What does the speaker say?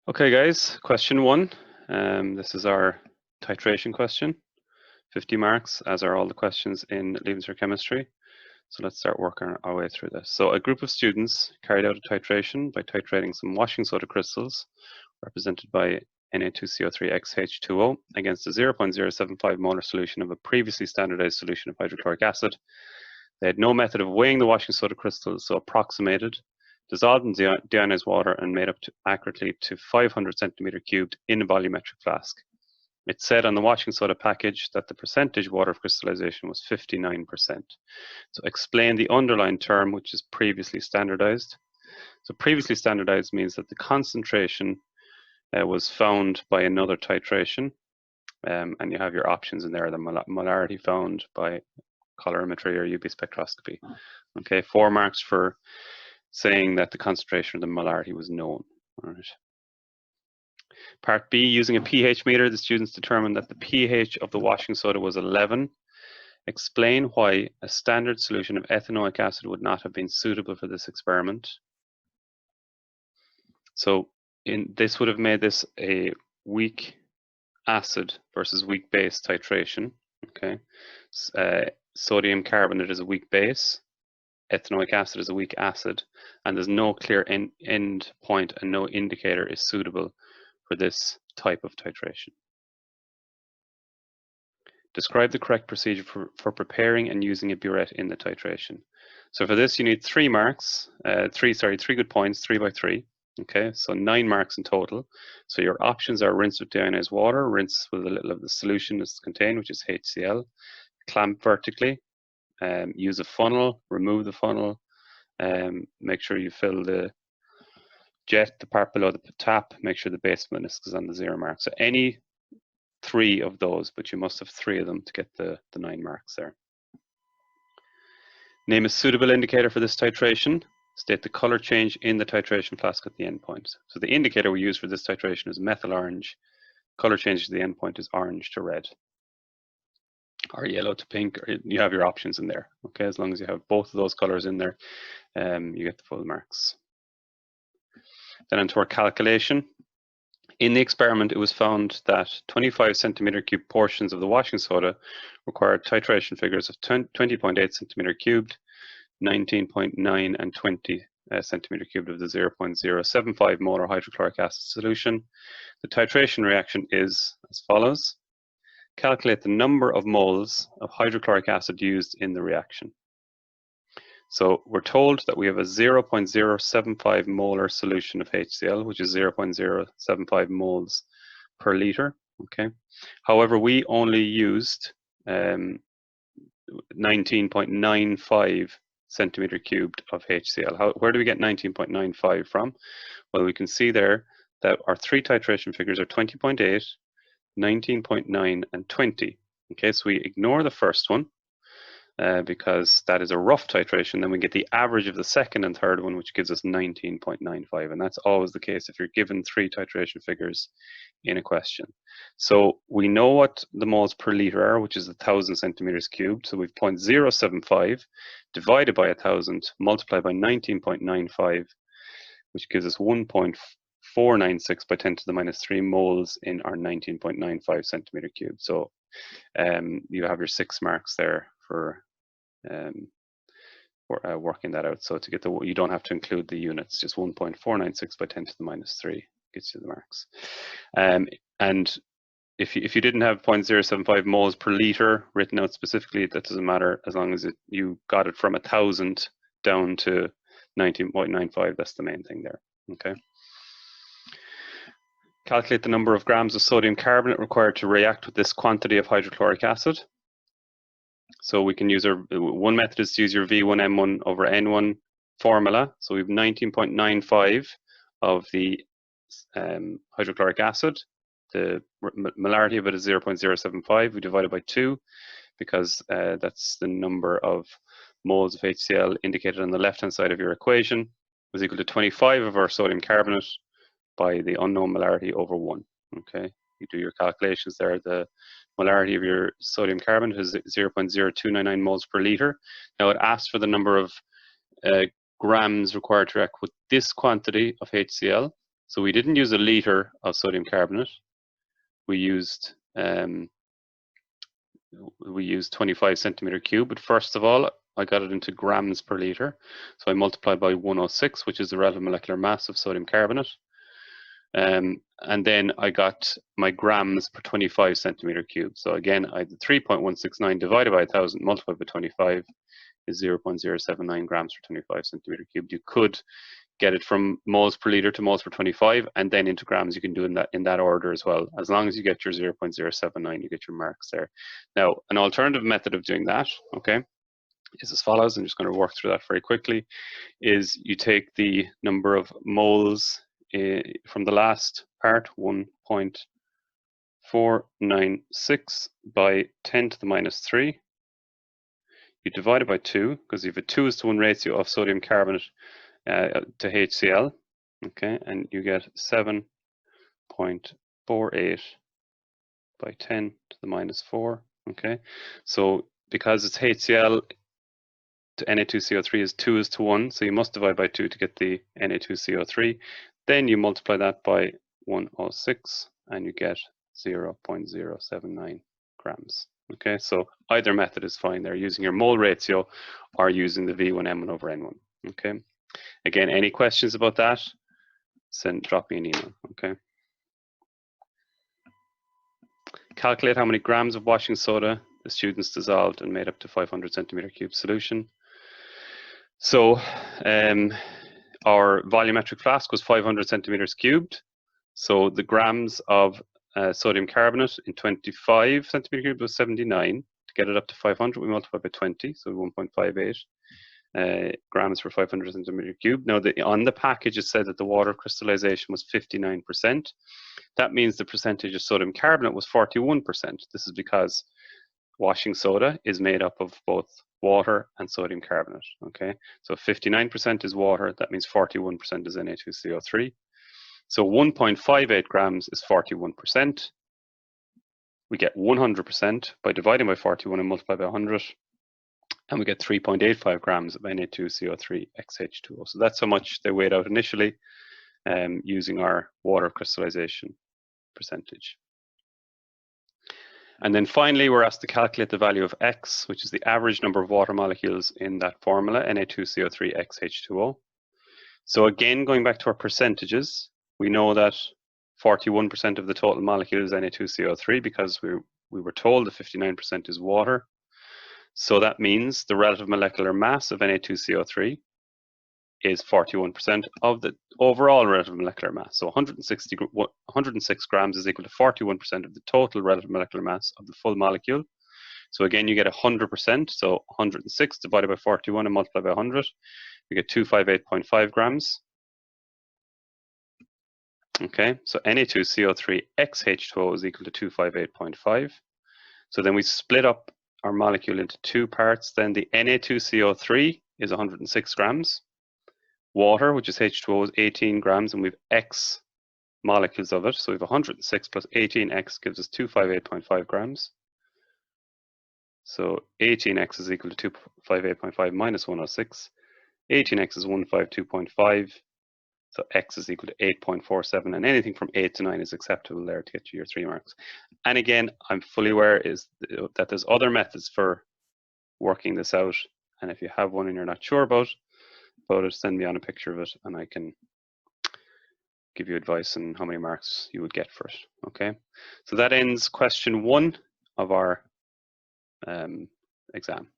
Okay, guys, question one. This is our titration question, 50 marks, as are all the questions in Lebensjahr Chemistry. So let's start working our way through this. So a group of students carried out a titration by titrating some washing soda crystals, represented by Na2CO3XH2O, against a 0.075 molar solution of a previously standardized solution of hydrochloric acid. They had no method of weighing the washing soda crystals, so approximated, dissolved in deionized water and made up accurately to 500 centimeter cubed in a volumetric flask. It said on the washing soda package that the percentage water of crystallization was 59%. So explain the underlying term, which is previously standardized. So previously standardized means that the concentration was found by another titration, and you have your options in there, the molarity found by colorimetry or UV spectroscopy. Okay, 4 marks for saying that the concentration of the molarity was known. All right. Part B, using a pH meter, the students determined that the pH of the washing soda was 11. Explain why a standard solution of ethanoic acid would not have been suitable for this experiment. So this would have made this a weak acid versus weak base titration. Okay, sodium carbonate is a weak base, ethanoic acid is a weak acid, and there's no clear end point and no indicator is suitable for this type of titration. Describe the correct procedure for preparing and using a burette in the titration. So for this, you need 3 marks, 3 good points, 3 by 3. Okay, so 9 marks in total. So your options are rinse with deionized water, rinse with a little of the solution that's contained, which is HCl, clamp vertically, use a funnel, remove the funnel, make sure you fill the jet, the part below the tap, make sure the base meniscus is on the 0 mark. So any 3 of those, but you must have 3 of them to get the 9 marks there. Name a suitable indicator for this titration. State the color change in the titration flask at the endpoint. So the indicator we use for this titration is methyl orange. Color change to the endpoint is orange to red, or yellow to pink, or you have your options in there. Okay, as long as you have both of those colors in there, you get the full marks. Then onto our calculation. In the experiment, it was found that 25 centimeter cube portions of the washing soda required titration figures of 20.8 centimeter cubed, 19.9 and 20 centimeter cubed of the 0.075 molar hydrochloric acid solution. The titration reaction is as follows. Calculate the number of moles of hydrochloric acid used in the reaction. So we're told that we have a 0.075 molar solution of HCl, which is 0.075 moles per liter. Okay. However, we only used 19.95 centimeter cubed of HCl. Where do we get 19.95 from? Well, we can see there that our 3 titration figures are 20.8, 19.9, and 20. Okay, so we ignore the first one because that is a rough titration. Then we get the average of the second and third one, which gives us 19.95, and that's always the case if you're given 3 titration figures in a question. So we know what the moles per liter are, which is 1,000 centimeters cubed. So we've 0.075 divided by 1,000 multiplied by 19.95, which gives us 1.496 by 10 to the minus 3 moles in our 19.95 centimeter cubed. So you have your 6 marks there for working that out. So to get you don't have to include the units, just 1.496 by 10 to the minus 3 gets you the marks. And if you didn't have 0.075 moles per liter written out specifically, that doesn't matter as long as you got it from 1,000 down to 19.95. That's the main thing there. Okay. Calculate the number of grams of sodium carbonate required to react with this quantity of hydrochloric acid. So we can use one method is to use your V1M1 over N1 formula. So we have 19.95 of the hydrochloric acid. The molarity of it is 0.075. We divide it by 2 because that's the number of moles of HCl indicated on the left-hand side of your equation, was equal to 25 of our sodium carbonate by the unknown molarity over 1. Okay, you do your calculations there. The molarity of your sodium carbonate is 0.0299 moles per liter. Now it asks for the number of grams required to react with this quantity of HCl. So we didn't use a liter of sodium carbonate. We used 25 centimeter cube, but first of all, I got it into grams per liter. So I multiplied by 106, which is the relative molecular mass of sodium carbonate. And then I got my grams per 25 centimeter cube. So again, I did 3.169 divided by 1,000 multiplied by 25 is 0.079 grams per 25 centimeter cubed. You could get it from moles per liter to moles per 25, and then into grams. You can do in that order as well. As long as you get your 0.079, you get your marks there. Now, an alternative method of doing that, okay, is as follows. I'm just going to work through that very quickly. Is you take the number of moles from the last part, 1.496 by 10 to the minus 3. You divide it by 2, because you have a 2:1 ratio of sodium carbonate to HCl, okay, and you get 7.48 by 10 to the minus 4, okay. So because it's HCl to Na2CO3 is 2:1, so you must divide by 2 to get the Na2CO3. Then you multiply that by 106 and you get 0.079 grams. Okay, so either method is fine there, using your mole ratio or using the V1M1 over N1. Okay, again, any questions about that, drop me an email. Okay. Calculate how many grams of washing soda the students dissolved and made up to 500 centimeter cube solution. So our volumetric flask was 500 centimeters cubed. So the grams of sodium carbonate in 25 centimeter cubed was 79. To get it up to 500, we multiply by 20, so 1.58 grams per 500 centimeter cubed. Now, on the package, it said that the water crystallization was 59%. That means the percentage of sodium carbonate was 41%. This is because washing soda is made up of both water and sodium carbonate. Okay, so 59% is water. That means 41% is Na2CO3. So 1.58 grams is 41%. We get 100% by dividing by 41 and multiply by 100, and we get 3.85 grams of Na2CO3 XH2O. So that's how much they weighed out initially using our water crystallization percentage. And then finally, we're asked to calculate the value of X, which is the average number of water molecules in that formula, Na2CO3 XH2O. So again, going back to our percentages, we know that 41% of the total molecule is Na2CO3 because we were told that 59% is water. So that means the relative molecular mass of Na2CO3 is 41% of the overall relative molecular mass. So 106 grams is equal to 41% of the total relative molecular mass of the full molecule. So again, you get 100%. So 106 divided by 41 and multiplied by 100, you get 258.5 grams. Okay, so Na2CO3 XH2O is equal to 258.5. So then we split up our molecule into two parts. Then the Na2CO3 is 106 grams. Water, which is H2O, is 18 grams, and we have X molecules of it. So we have 106 plus 18X gives us 258.5 grams. So 18X is equal to 258.5 minus 106. 18X is 152.5. So X is equal to 8.47, and anything from 8 to 9 is acceptable there to get you your 3 marks. And again, I'm fully aware that there's other methods for working this out. And if you have one and you're not sure about it, send me on a picture of it and I can give you advice on how many marks you would get for it. Okay, so that ends question 1 of our exam.